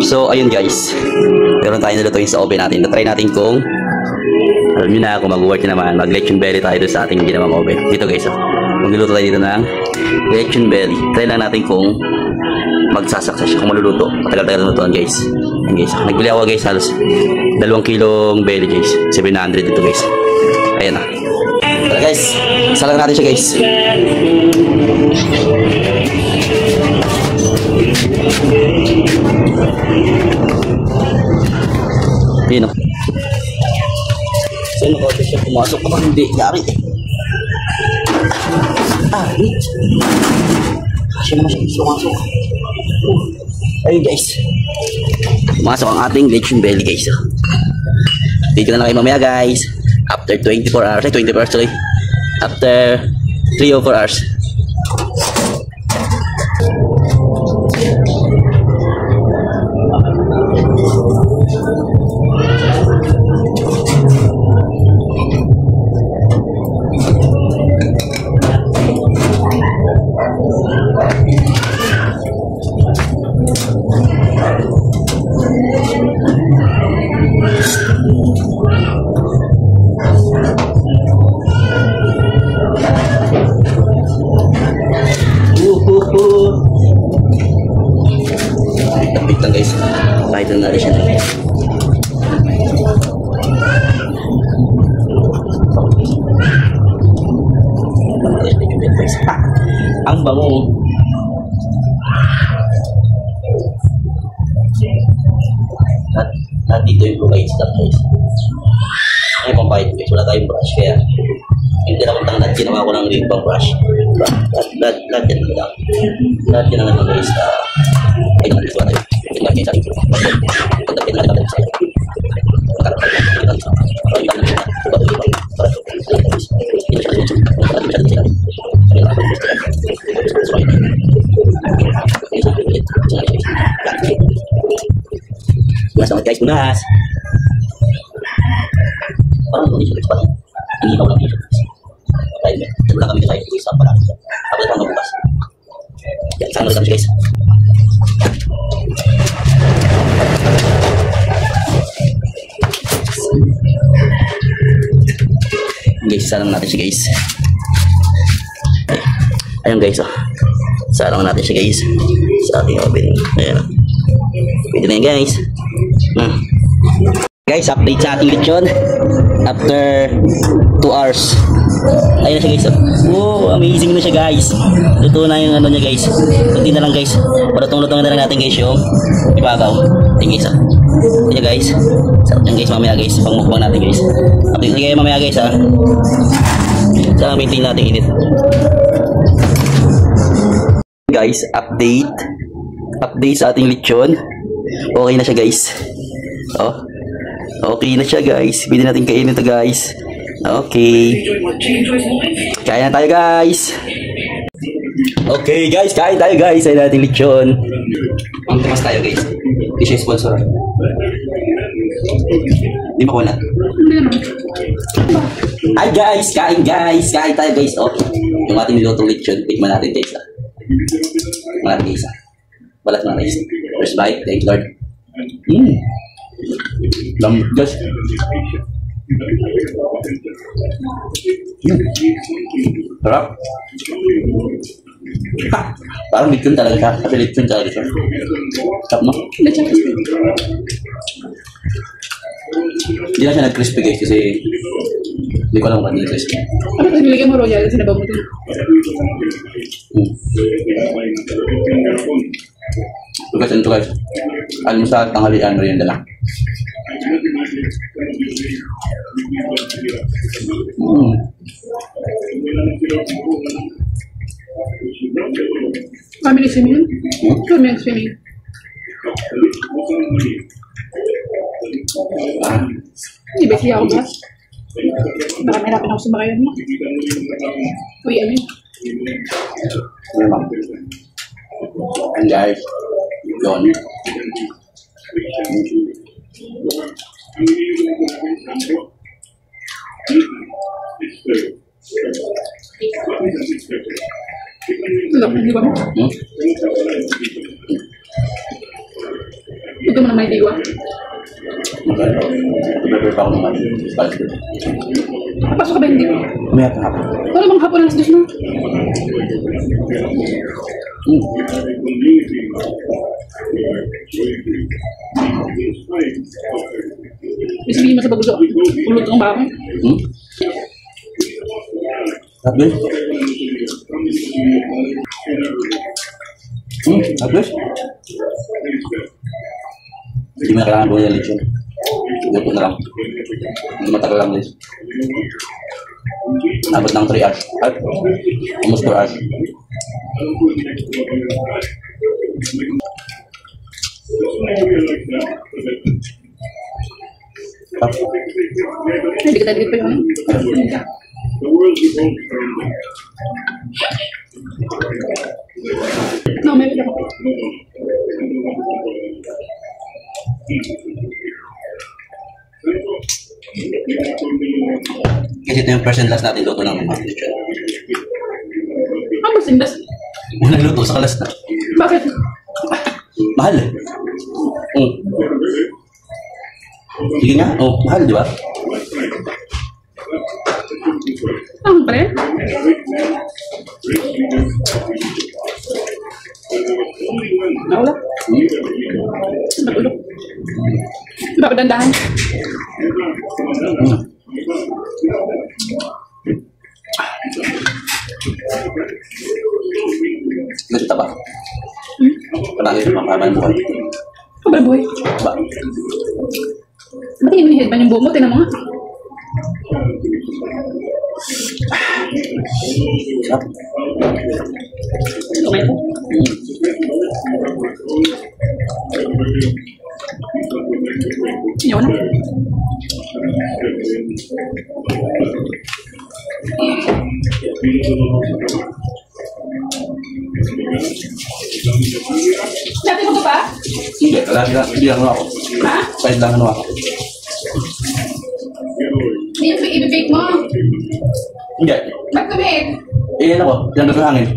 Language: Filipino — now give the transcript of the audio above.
So, ayun guys. Meron tayo nalutuin sa oven natin. Try natin kung alam nyo na kung mag-work naman. Mag-lechon belly tayo doon sa ating ginawang oven. Dito guys. Magluluto tayo dito ng lechon belly. Try lang natin kung magsasaksa siya. Kung maluluto. Matagal-tagal na lutuan guys. Ayan guys. Nagbili ako guys. Halos 2 kilong belly guys. 700 dito guys. Ayan na. Tara guys. Salang natin siya guys. Ayan o. Saan ako siya pumasok pa bang hindi? Yari eh. Kasya naman siya. Pumasok. Ayun guys. Pumasok ang ating lechon belly guys. Dito na lang kayo mamaya guys. After 24 hours. 24 hours sorry. After 3 or 4 hours. Tapit lang guys. Kahit lang natin siya. Ang bango. At dito yung guys. Ay pambayad guys. Wala tayong brush kaya hindi naman tangnad. Ginawa ko ng ibang brush. Lahat yan lang. Lahat yan lang guys. Ay naman dito tayo. Lahat yan sa ating pagdating natin natin sa akin. Selamat guys, bunas. Parang hindi siya cepat. Ini kau lagi. Baik, sebelah kami saya bisa pada. Apa yang bukas? Ya, sama kami guys. Guys, sarang natin siya guys. Ayun guys, oh. Sarang natin siya guys sa ating oven. Ayan. Pwede na yun guys. Guys, update sa ating lechon after 2 hours. Ayun na siya guys. Oh, amazing na siya guys. Luto na yung ano niya guys. Kunti na lang guys. Palutong-lutong na lang natin guys yung ibabaw. Ayun guys. Ayun guys. Sarap yan guys mamaya guys. Pangmukbang natin guys. Update na kayo mamaya guys ha. Saan maintain natin init. Guys, update sa ating lechon. Okay na siya guys. Oh. Okay na siya guys. Pwede natin kainin ito guys. Okay. Kain na tayo guys. Okay guys, kain tayo guys. Kain natin lechon. Pangtumas tayo guys. Hindi siya sponsor. Di ba ko na? Hi guys, kain guys. Kain tayo guys. Okay. Yung ating nilutong lechon. Tikman natin guys. Malaki guys. Balat na guys. First bite. Thank you Lord. Lambot guys. Sarap. Parang lechon talaga siya. Kasi lechon talaga siya. Sarap no? Hindi na siya nag-crispy guys kasi hindi ko alam kung ano crispy. Ano kasi nilagyan mo royal kasi nabaw mo ito? Guys, ito guys. Alam mo sa tanghalian merienda lang. Family swimming? Family swimming. Hindi ba siya ako ba? Baka mahirapan ako sumakayan mo. Uy, ano yun? And guys, yun. Wala, hindi ba mo? Ito mo na may diwa. Prepare pa ako naman. Papasok ka ba hindi? May at hapon. Wala bang hapon alas 2 na? May sabihin mo sa baguso. Ulot ang baka. At guys? At guys? Hindi mo na kailangan buhay ng lechon. Luto na lang. Hindi matagal lang guys. Abot ng 3 hours. At almost 4 hours. Hindi kita dikit pa yun. No, may ako. Kasi ito yung percent last natin. Luto lang ng mga lechon. Ang masindas. Unang luto sa kalas na. Bakit? Mahal eh. Sige nga. Mahal di ba? Ang pre? Naula? Natulog. Bakit dandahan? Nagta ba? Palagi yung makakaman buhay. Sobrang buhay. Ba? Ba't hindi headband yung buhok mo? Tinan mo nga. Sarap. Kumaya ko. Yun. Dati mo ka ba? Hindi, hindi lang ako. Ha? Side lang ako. Hindi yung i-bake mo. Hindi. Ba't kumit? Iyan ako. Yan na sa hangin.